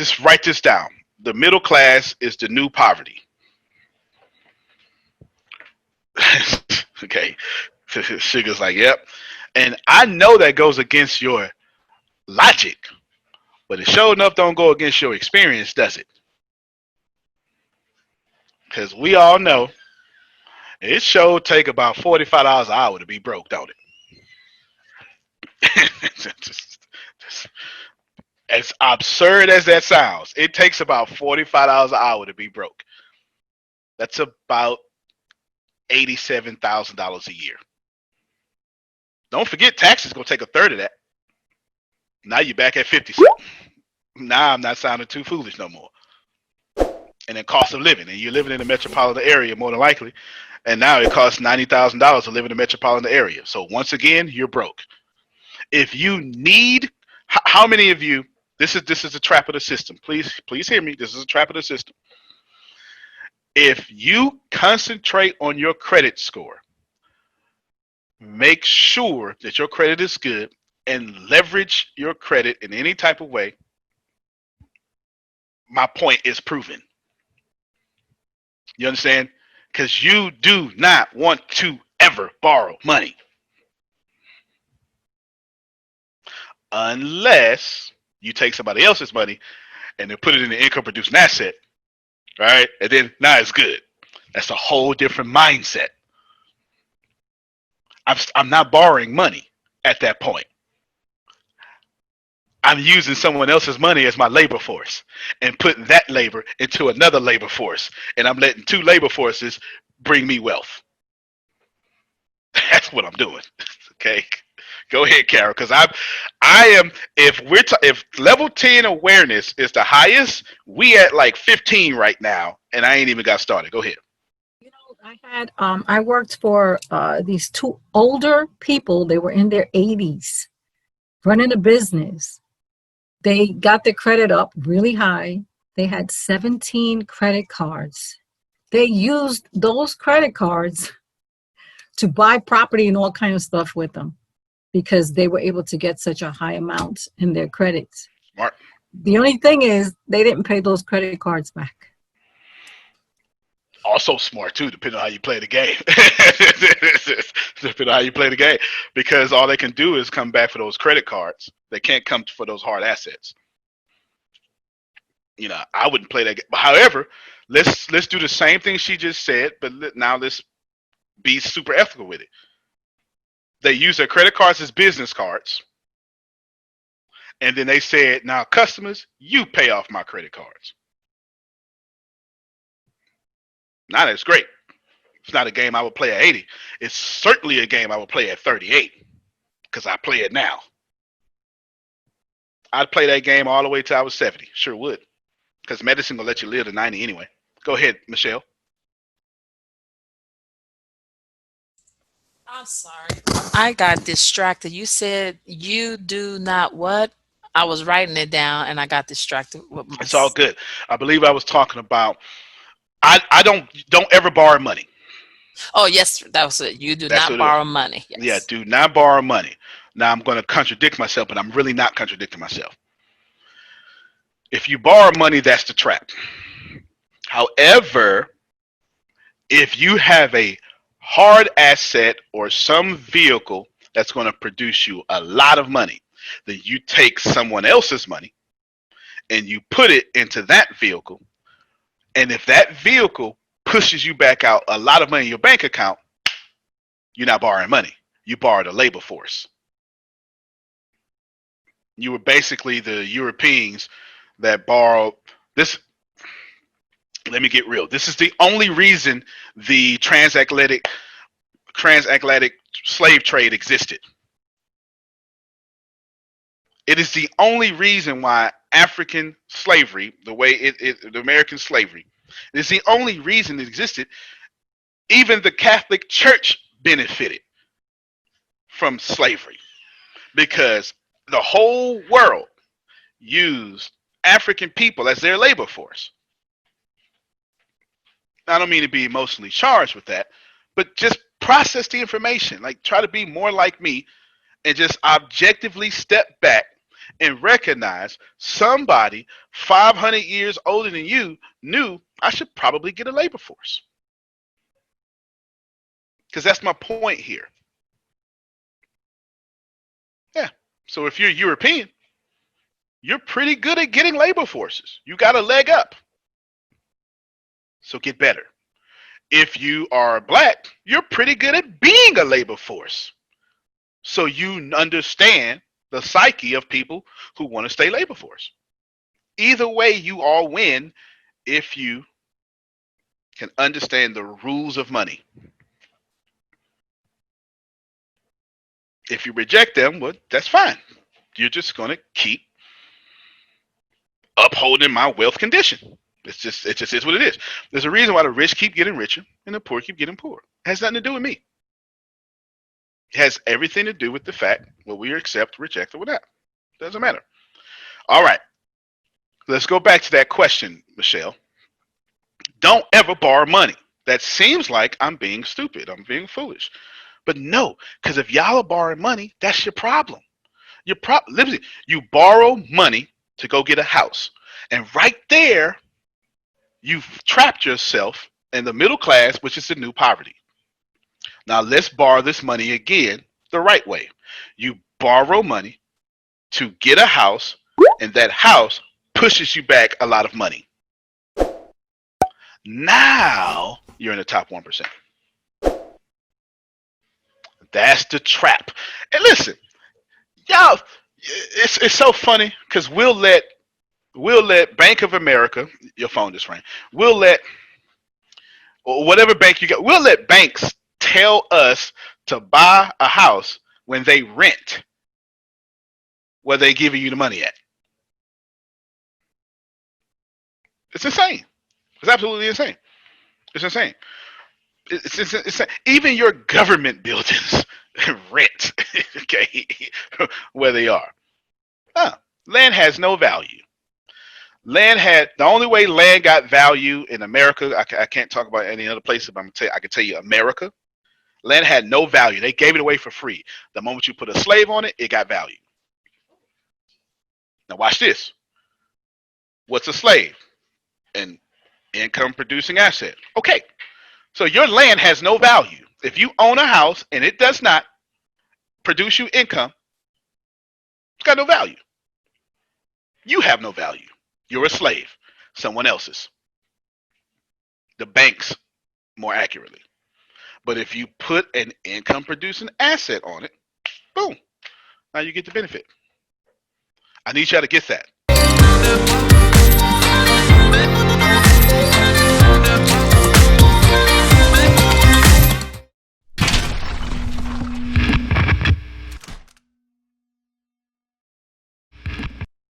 Just write this down. The middle class is the new poverty. Okay. Sugar's like, yep. And I know that goes against your logic, but it sure enough don't go against your experience, does it? Because we all know it sure take about $45 an hour to be broke, don't it? Just, as absurd as that sounds, it takes about $45 an hour to be broke. That's about $87,000 a year. Don't forget, taxes gonna take a third of that. Now you're back at 50. Now I'm not sounding too foolish no more. And then cost of living, and you're living in a metropolitan area more than likely, and now it costs $90,000 to live in a metropolitan area. So once again, you're broke. If you need, how many of you? This is a trap of the system. Please hear me. This is a trap of the system. If you concentrate on your credit score, make sure that your credit is good, and leverage your credit in any type of way. My point is proven. You understand? Because you do not want to ever borrow money. Unless you take somebody else's money and then put it in the income producing asset. Right? And then now it's good. That's a whole different mindset. I'm not borrowing money at that point. I'm using someone else's money as my labor force and putting that labor into another labor force. And I'm letting two labor forces bring me wealth. That's what I'm doing. Okay. Go ahead, Carol, because I am. If level 10 awareness is the highest, we at like 15 right now, and I ain't even got started. Go ahead. I worked for these two older people. They were in their 80s, running a business. They got their credit up really high. They had 17 credit cards. They used those credit cards to buy property and all kinds of stuff with them, because they were able to get such a high amount in their credits. Smart. The only thing is they didn't pay those credit cards back. Also smart too, depending on how you play the game. Depending on how you play the game, because all they can do is come back for those credit cards. They can't come for those hard assets. You know, I wouldn't play that game. However, let's do the same thing she just said, but now let's be super ethical with it. They use their credit cards as business cards. And then they said, now customers, you pay off my credit cards. Now that's great. It's not a game I would play at 80. It's certainly a game I would play at 38, because I play it now. I'd play that game all the way till I was 70. Sure would. Because medicine will let you live to 90 anyway. Go ahead, Michelle. I'm sorry. I got distracted. You said you do not what? I was writing it down and I got distracted with my. It's all good. I believe I was talking about. I don't ever borrow money. Oh yes, that was it. You do not borrow money. Yes. Yeah, do not borrow money. Now I'm going to contradict myself, but I'm really not contradicting myself. If you borrow money, that's the trap. However, if you have a hard asset or some vehicle that's going to produce you a lot of money, then you take someone else's money and you put it into that vehicle. And if that vehicle pushes you back out a lot of money in your bank account, you're not borrowing money. You borrowed a labor force. You were basically the Europeans that borrowed this. Let me get real. This is the only reason the transatlantic slave trade existed. It is the only reason why African slavery, the American slavery, it is the only reason it existed. Even the Catholic Church benefited from slavery, because the whole world used African people as their labor force. I don't mean to be emotionally charged with that, but just process the information. Like, try to be more like me and just objectively step back and recognize somebody 500 years older than you knew I should probably get a labor force. Because that's my point here. Yeah. So if you're European, you're pretty good at getting labor forces. You got a leg up. So get better. If you are black, you're pretty good at being a labor force. So you understand the psyche of people who want to stay labor force. Either way, you all win if you can understand the rules of money. If you reject them, well, that's fine. You're just going to keep upholding my wealth condition. It just is what it is. There's a reason why the rich keep getting richer and the poor keep getting poorer. It has nothing to do with me. It has everything to do with the fact what we accept, reject, or whatnot. Doesn't matter. All right. Let's go back to that question, Michelle. Don't ever borrow money. That seems like I'm being stupid. I'm being foolish. But no, because if y'all are borrowing money, that's your problem. Literally, you borrow money to go get a house. And right there, you've trapped yourself in the middle class, which is the new poverty. Now let's borrow this money again the right way. You borrow money to get a house, and that house pushes you back a lot of money. Now you're in the top 1%. That's the trap. And listen, y'all, it's so funny because we'll let Bank of America, your phone just rang, we'll let, or whatever bank you got, we'll let banks tell us to buy a house when they rent where they giving you the money at. It's insane. It's absolutely insane. It's insane. It's even your government buildings rent, okay, where they are. Land has no value. The only way land got value in America, I can't talk about any other place, but I can tell you America, land had no value. They gave it away for free. The moment you put a slave on it, it got value. Now watch this. What's a slave? An income producing asset. Okay. So your land has no value. If you own a house and it does not produce you income, it's got no value. You have no value. You're a slave. Someone else's. The banks, more accurately. But if you put an income producing asset on it, boom, now you get the benefit. I need y'all to get that.